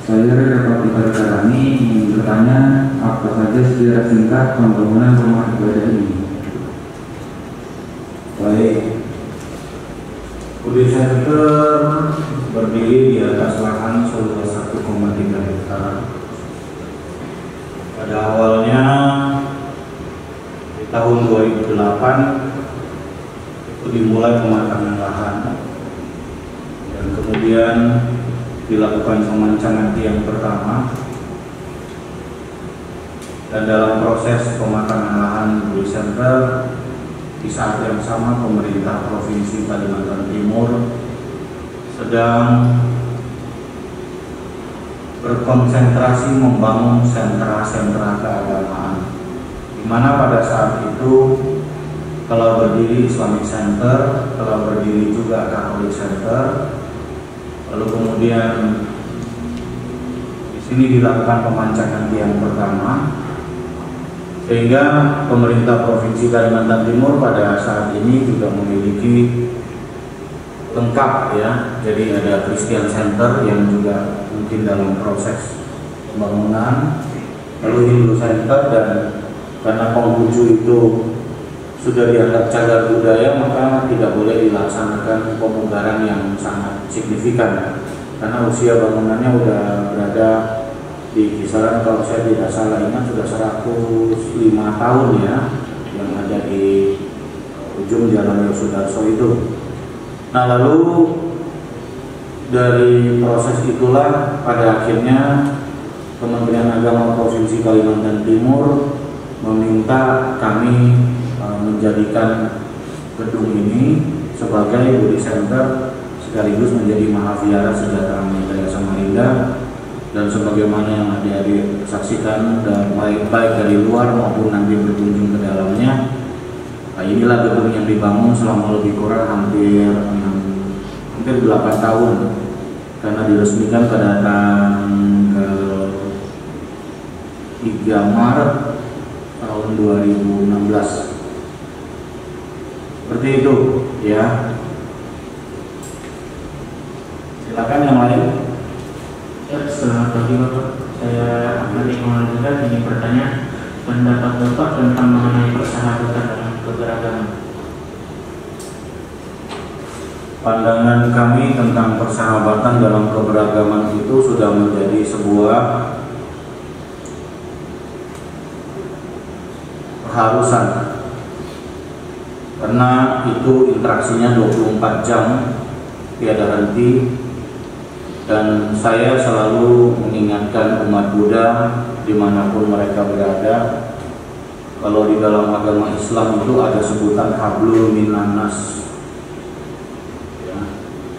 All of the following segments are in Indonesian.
Saya Rektor Karani ingin bertanya apa saja sejarah singkat pembangunan rumah ibadah ini. Baik, Budi Center berdiri di atas lahan seluas 1,3 hektar. Pada awalnya di tahun 2008 itu dimulai pematangan lahan dan kemudian dilakukan pemancangan tiang pertama, dan dalam proses pematangan lahan Budi Center di saat yang sama pemerintah Provinsi Kalimantan Timur sedang berkonsentrasi membangun sentra-sentra keagamaan, di mana pada saat itu telah berdiri Islamic Center, telah berdiri juga Catholic Center. Lalu kemudian di sini dilakukan pemancangan tiang pertama, sehingga pemerintah Provinsi Kalimantan Timur pada saat ini juga memiliki lengkap ya. Jadi ada Christian Center yang juga mungkin dalam proses pembangunan, lalu Hindu Center, dan karena Konghucu itu sudah dianggap cagar budaya, maka tidak boleh dilaksanakan pemugaran yang sangat signifikan karena usia bangunannya sudah berada di kisaran, kalau saya tidak salah ingat, sudah 105 tahun ya, yang ada di ujung Jalan Yosudarso itu. Nah, lalu dari proses itulah pada akhirnya Kementerian Agama Provinsi Kalimantan Timur meminta kami menjadikan gedung ini sebagai Budi Center sekaligus menjadi Mahaviara Sejahtera Jaya Samarinda, dan sebagaimana yang adik-adik saksikan dan baik dari luar maupun nanti berkunjung ke dalamnya, inilah gedung yang dibangun selama lebih kurang hampir 8 tahun, karena diresmikan pada tanggal 3 Maret tahun 2016. Seperti itu ya. Silakan yang lain. Ya, selamat pagi Bapak. Saya Ahmad Iqbal juga ingin bertanya pendapat Bapak tentang mengenai persahabatan dalam keberagaman. Pandangan kami tentang persahabatan dalam keberagaman itu sudah menjadi sebuah keharusan, karena itu interaksinya 24 jam tiada henti, dan saya selalu mengingatkan umat Buddha dimanapun mereka berada, kalau di dalam agama Islam itu ada sebutan hablum minan nas ya,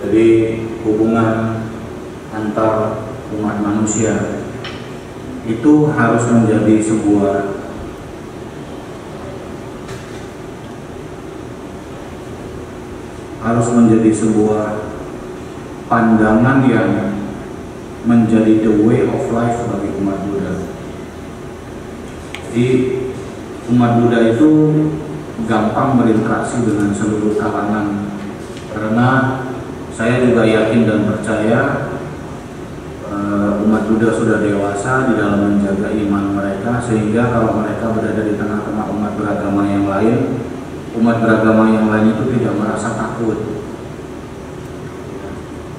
jadi hubungan antar umat manusia itu harus menjadi sebuah pandangan yang menjadi the way of life bagi umat Buddha. Jadi umat Buddha itu gampang berinteraksi dengan seluruh kalangan, karena saya juga yakin dan percaya umat Buddha sudah dewasa di dalam menjaga iman mereka, sehingga kalau mereka berada di tengah-tengah umat beragama yang lain, umat beragama yang lain itu tidak merasa takut.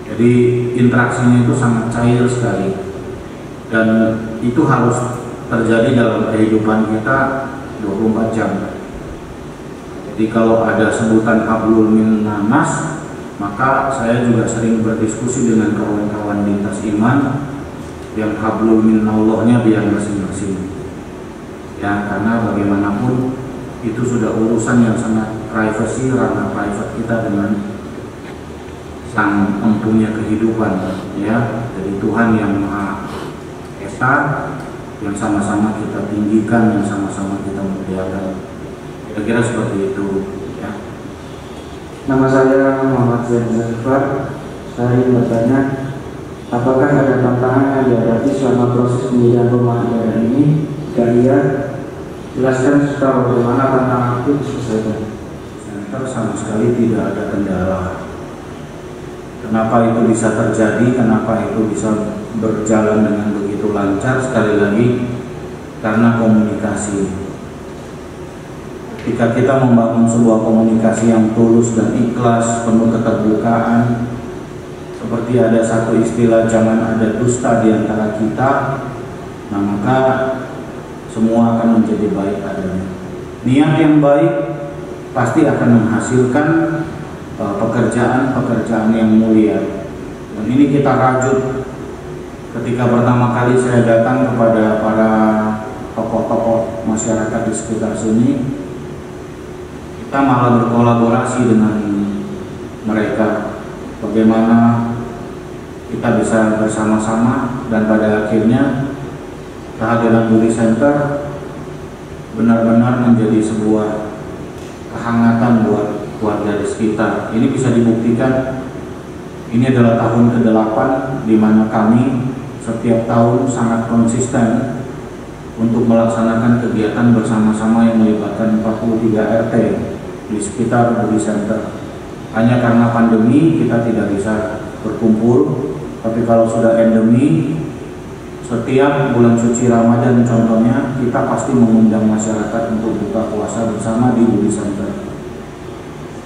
Jadi interaksinya itu sangat cair sekali, dan itu harus terjadi dalam kehidupan kita 24 jam. Jadi kalau ada sebutan hablum minan nas, maka saya juga sering berdiskusi dengan kawan-kawan lintas iman yang hablum minallahnya biar masing-masing ya, karena bagaimanapun itu sudah urusan yang sangat privasi, ranah private kita dengan Sang Empunya kehidupan ya, dari Tuhan yang Maha Esa, yang sama-sama kita tinggikan, yang sama-sama kita muliakan. Kira-kira seperti itu ya. Nama saya Muhammad Zain Zafar. Saya ingin bertanya, apakah ada tantangan yang dihadapi selama proses pemindahan rumah ibadah ini? Jika iya, jelaskan serta bagaimana tantangan itu diselesaikan. Sama sekali tidak ada kendala. Kenapa itu bisa terjadi, kenapa itu bisa berjalan dengan begitu lancar? Sekali lagi, karena komunikasi. Ketika kita membangun sebuah komunikasi yang tulus dan ikhlas, penuh keterbukaan, seperti ada satu istilah, jangan ada dusta di antara kita, nah maka semua akan menjadi baik adanya. Niat yang baik pasti akan menghasilkan pekerjaan-pekerjaan yang mulia. Dan ini kita rajut. Ketika pertama kali saya datang kepada para tokoh-tokoh masyarakat di sekitar sini, kita malah berkolaborasi dengan mereka. Bagaimana kita bisa bersama-sama, dan pada akhirnya kehadiran Budi Center benar-benar menjadi sebuah kehangatan buat warga di sekitar. Ini bisa dibuktikan, ini adalah tahun ke-8 di mana kami setiap tahun sangat konsisten untuk melaksanakan kegiatan bersama-sama yang melibatkan 43 RT di sekitar Budi Center. Hanya karena pandemi kita tidak bisa berkumpul, tapi kalau sudah endemi, setiap bulan suci Ramadan contohnya, kita pasti mengundang masyarakat untuk buka puasa bersama di Budi Center.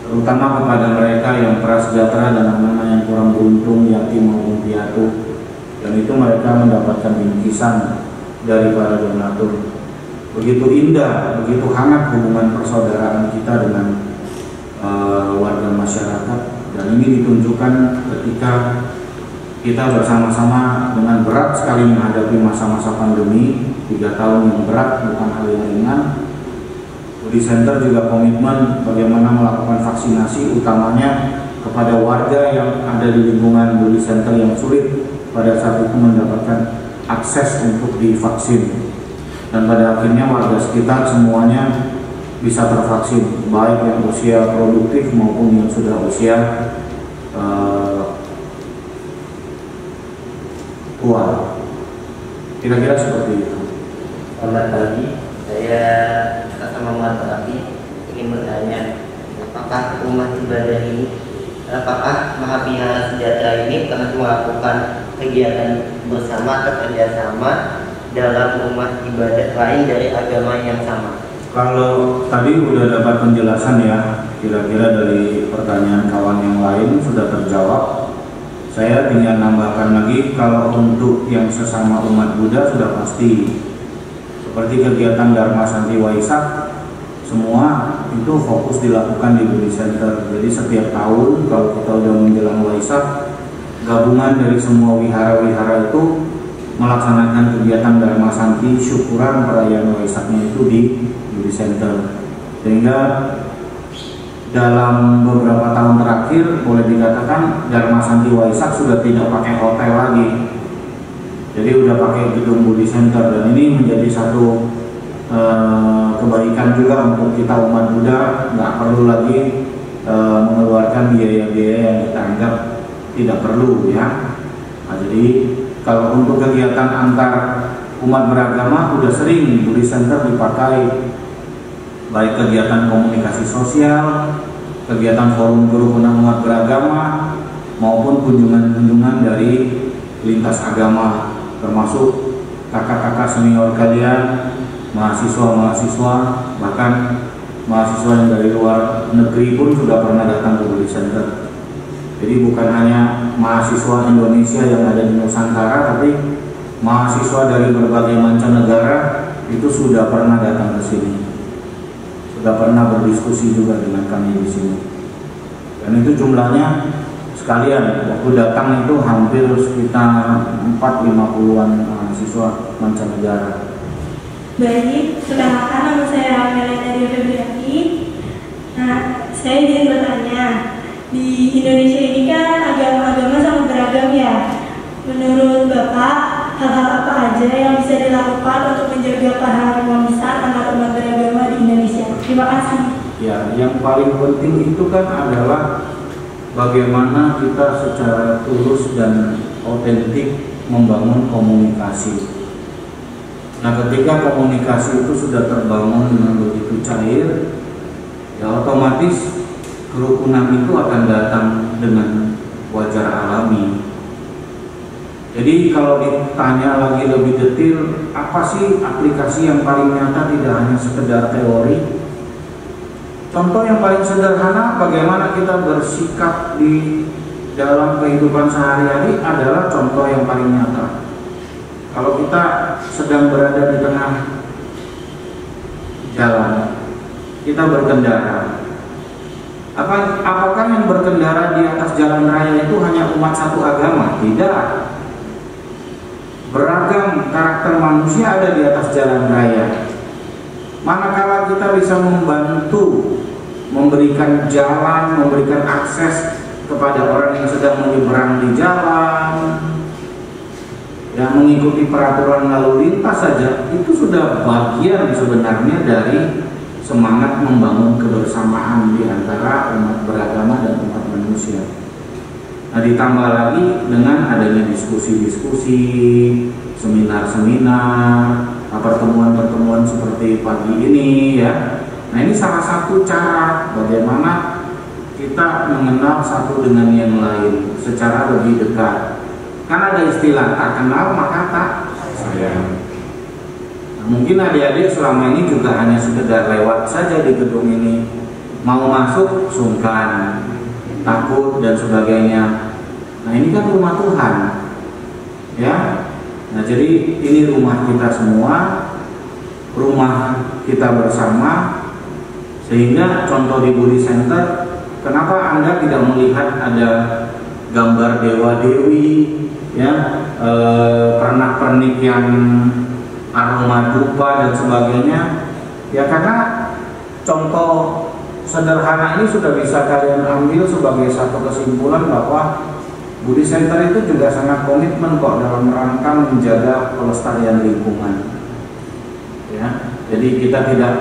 Terutama kepada mereka yang prasejahtera dan anak-anak yang kurang beruntung, yatim maupun piatu. Dan itu mereka mendapatkan bingkisan dari para donatur. Begitu indah, begitu hangat hubungan persaudaraan kita dengan warga masyarakat. Dan ini ditunjukkan ketika kita bersama-sama dengan berat sekali menghadapi masa-masa pandemi, 3 tahun yang berat, bukan hal yang ringan. Budi Center juga komitmen bagaimana melakukan vaksinasi, utamanya kepada warga yang ada di lingkungan Budi Center yang sulit pada saat itu mendapatkan akses untuk divaksin. Dan pada akhirnya warga sekitar semuanya bisa tervaksin, baik yang usia produktif maupun yang sudah usia tua. Kira-kira seperti itu. Selamat pagi, saya Kak Muhammad Rafi ingin bertanya, apakah rumah ibadah ini, apakah Mahavihara Sejahtera ini pernah melakukan kegiatan bersama atau kerjasama dalam rumah ibadah lain dari agama yang sama? Kalau tadi udah dapat penjelasan ya, kira-kira dari pertanyaan kawan yang lain sudah terjawab. Saya tinggal nambahkan lagi, kalau untuk yang sesama umat Buddha sudah pasti. Seperti kegiatan Dharma Santi Waisak, semua itu fokus dilakukan di Budi Center. Jadi setiap tahun kalau kita udah menjelang Waisak, gabungan dari semua wihara-wihara itu melaksanakan kegiatan Dharma Santi syukuran perayaan Waisaknya itu di Budi Center. Sehingga dalam beberapa tahun terakhir boleh dikatakan Dharma Santi Waisak sudah tidak pakai hotel lagi. Jadi udah pakai gedung Budi Center, dan ini menjadi satu kebaikan juga untuk kita umat Buddha. Nggak perlu lagi mengeluarkan biaya-biaya yang kita anggap tidak perlu ya. Nah, jadi kalau untuk kegiatan antar umat beragama udah sering Budi Center dipakai, baik kegiatan komunikasi sosial, kegiatan forum kerukunan umat beragama, maupun kunjungan-kunjungan dari lintas agama, termasuk kakak-kakak senior kalian, mahasiswa-mahasiswa, bahkan mahasiswa yang dari luar negeri pun sudah pernah datang ke Budi Center. Jadi bukan hanya mahasiswa Indonesia yang ada di Nusantara, tapi mahasiswa dari berbagai mancanegara itu sudah pernah datang ke sini, sudah pernah berdiskusi juga dengan kami di sini. Dan itu jumlahnya sekalian, waktu datang itu hampir sekitar 450-an mahasiswa mancanegara. Baik, perkenalkan nama saya Amelia dari Febriati. Nah, saya ingin bertanya, di Indonesia ini kan agama-agama sangat beragam ya. Menurut Bapak, hal-hal apa aja yang bisa dilakukan untuk menjaga keharmonisan antar umat beragama di Indonesia? Terima kasih. Ya, yang paling penting itu kan adalah bagaimana kita secara tulus dan otentik membangun komunikasi. Nah, ketika komunikasi itu sudah terbangun dengan begitu cair, ya otomatis kerukunan itu akan datang dengan wajar alami. Jadi kalau ditanya lagi lebih detail, apa sih aplikasi yang paling nyata, tidak hanya sekedar teori? Contoh yang paling sederhana bagaimana kita bersikap di dalam kehidupan sehari-hari adalah contoh yang paling nyata. Kalau kita sedang berada di tengah jalan, kita berkendara. Apakah yang berkendara di atas jalan raya itu hanya umat satu agama? Tidak. Beragam karakter manusia ada di atas jalan raya. Manakala kita bisa membantu, memberikan jalan, memberikan akses kepada orang yang sedang menyeberang di jalan, yang mengikuti peraturan lalu lintas saja, itu sudah bagian sebenarnya dari semangat membangun kebersamaan di antara umat beragama dan umat manusia. Nah, ditambah lagi dengan adanya diskusi-diskusi, seminar-seminar, pertemuan-pertemuan seperti pagi ini ya. Nah, ini salah satu cara bagaimana kita mengenal satu dengan yang lain secara lebih dekat. Kan ada istilah tak kenal maka tak sayang. Nah, mungkin adik-adik selama ini juga hanya sekedar lewat saja di gedung ini, mau masuk sungkan, takut dan sebagainya. Nah, ini kan rumah Tuhan ya. Nah, jadi ini rumah kita semua, rumah kita bersama. Sehingga contoh di Budi Center, kenapa Anda tidak melihat ada gambar dewa-dewi ya, pernak-pernik yang aroma dupa dan sebagainya? Ya karena contoh sederhana ini sudah bisa kalian ambil sebagai satu kesimpulan bahwa Budi Center itu juga sangat komitmen kok dalam rangka menjaga pelestarian lingkungan. Ya, jadi kita tidak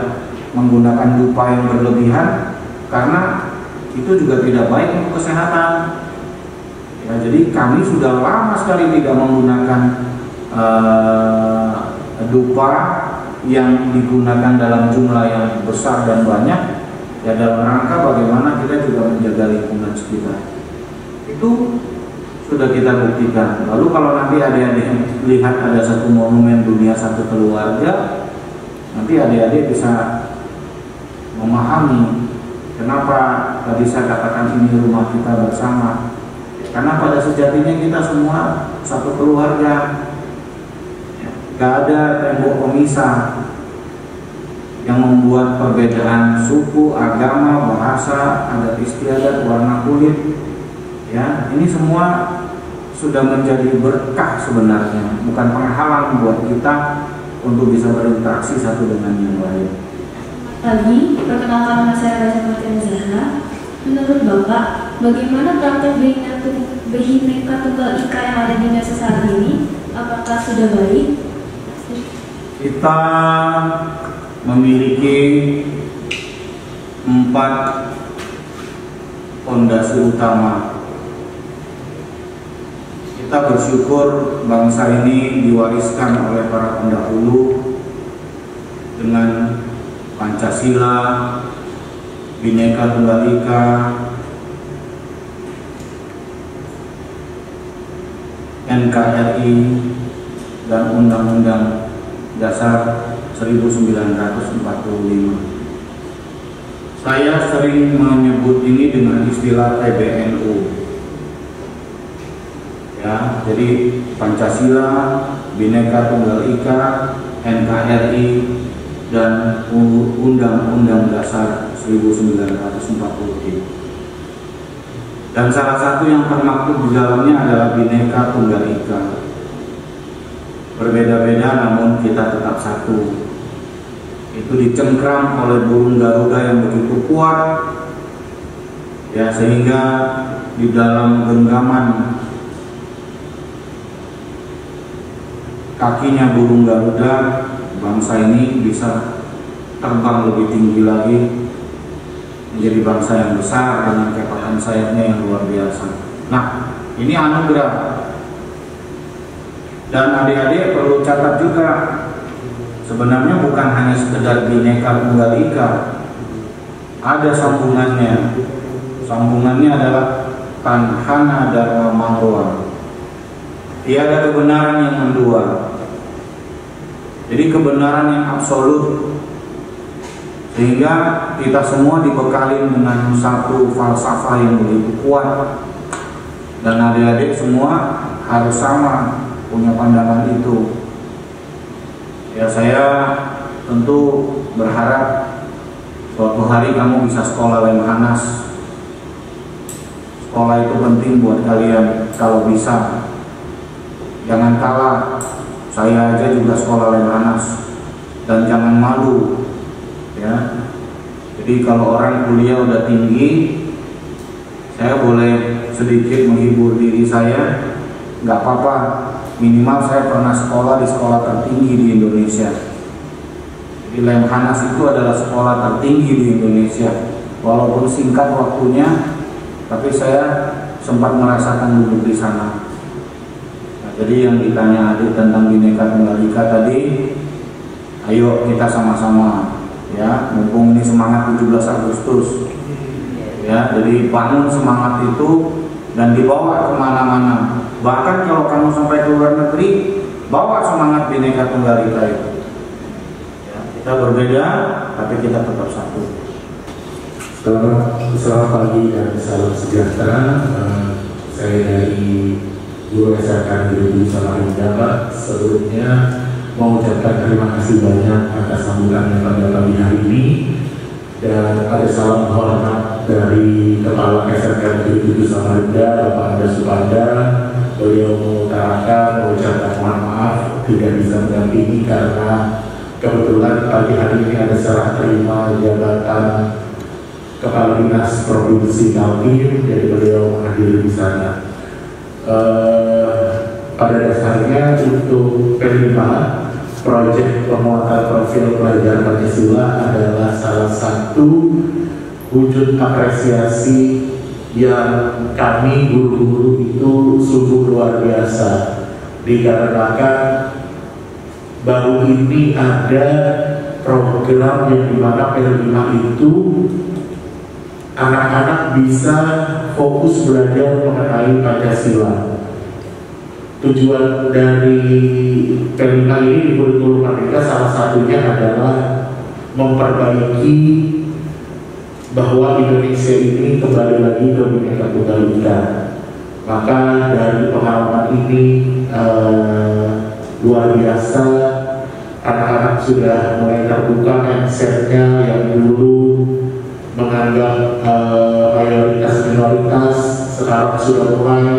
menggunakan dupa yang berlebihan karena itu juga tidak baik untuk kesehatan. Ya, jadi kami sudah lama sekali tidak menggunakan dupa yang digunakan dalam jumlah yang besar dan banyak. Ya, dalam rangka bagaimana kita juga menjaga lingkungan sekitar. Itu sudah kita buktikan. Lalu kalau nanti adik-adik lihat ada satu monumen dunia satu keluarga, nanti adik-adik bisa memahami kenapa tadi saya katakan ini rumah kita bersama. Karena pada sejatinya kita semua satu keluarga. Gak ada tembok pemisah yang membuat perbedaan suku, agama, bahasa, adat istiadat, warna kulit. Ya, ini semua sudah menjadi berkah sebenarnya, bukan penghalang buat kita untuk bisa berinteraksi satu dengan yang lain. Pagi, perkenalkan nama saya Raja Martina Zahra. Menurut Bapak, bagaimana praktek Bhinneka Tunggal Ika yang ada di Indonesia saat ini? Apakah sudah baik? Kita memiliki 4 fondasi utama. Kita bersyukur bangsa ini diwariskan oleh para pendahulu dengan Pancasila, Bhinneka Tunggal Ika, NKRI, dan Undang-Undang Dasar 1945. Saya sering menyebut ini dengan istilah PBNU. Ya, jadi Pancasila, Bhinneka Tunggal Ika, NKRI, dan Undang-Undang Dasar 1945. Dan salah satu yang termaktub di dalamnya adalah Bhinneka Tunggal Ika. Berbeda-beda namun kita tetap satu. Itu dicengkram oleh burung Garuda yang begitu kuat, ya, sehingga di dalam genggaman kakinya burung Garuda, bangsa ini bisa terbang lebih tinggi lagi, menjadi bangsa yang besar dengan kepatan sayapnya yang luar biasa. Nah, ini anugerah. Dan adik-adik perlu catat juga, sebenarnya bukan hanya sekedar Bhinneka Tunggal Ika, ada sambungannya. Sambungannya adalah tanhana dharma marwa. Tiada kebenaran yang mendua. Jadi kebenaran yang absolut, sehingga kita semua dibekali dengan satu falsafah yang begitu kuat, dan adik-adik semua harus sama punya pandangan itu. Ya, saya tentu berharap suatu hari kamu bisa sekolah Lemhanas. Sekolah itu penting buat kalian kalau bisa. Jangan kalah. Saya aja juga sekolah Lemhanas, dan jangan malu. Ya. Jadi kalau orang kuliah udah tinggi, saya boleh sedikit menghibur diri saya, nggak apa-apa. Minimal saya pernah sekolah di sekolah tertinggi di Indonesia. Jadi Lemhanas itu adalah sekolah tertinggi di Indonesia. Walaupun singkat waktunya, tapi saya sempat merasakan duduk di sana. Nah, jadi yang ditanya adik tentang Bhinneka Tunggal Ika tadi, ayo kita sama-sama, ya, mumpung ini semangat 17 Agustus, ya, jadi bangun semangat itu dan dibawa kemana-mana. Bahkan kalau kamu sampai ke luar negeri, bawa semangat Bhinneka Tunggal Ika itu. Ya, kita berbeda, tapi kita tetap satu. Selamat pagi dan salam sejahtera. Saya dari Guru SMK Negeri Samarinda, Pak. Sebelumnya mengucapkan terima kasih banyak atas sambutan yang pada pagi hari ini, dan ada salam hormat dari Kepala SMK Negeri Samarinda, Bapak Anda Supanda. Beliau mengutarakan mengucapkan mohon maaf tidak bisa mendampingi karena kebetulan pagi hari ini ada serah terima jabatan Kepala Dinas Provinsi Kaltim, jadi beliau menghadiri di sana. Pada dasarnya untuk P5, proyek pemuatan profil pelajar Pancasila adalah salah satu wujud apresiasi yang kami guru-guru itu sungguh luar biasa, dikarenakan baru ini ada program yang dimana P5 itu anak-anak bisa fokus belajar mengenai Pancasila. Tujuan dari P5 ini di kurikulum Merdeka salah satunya adalah memperbaiki bahwa Indonesia ini kembali lagi ke Bhinneka Tunggal Ika. Maka dari pengalaman ini luar biasa, anak-anak sudah mulai terbuka mindsetnya yang dulu menganggap mayoritas minoritas, sekarang sudah mulai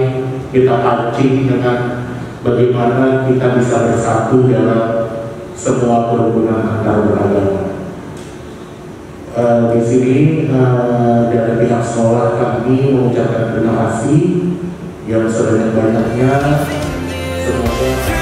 kita pancing dengan bagaimana kita bisa bersatu dalam semua kerukunan antar beragama. Di sini dari pihak sekolah kami mengucapkan terima kasih yang sebanyak-banyaknya. Semoga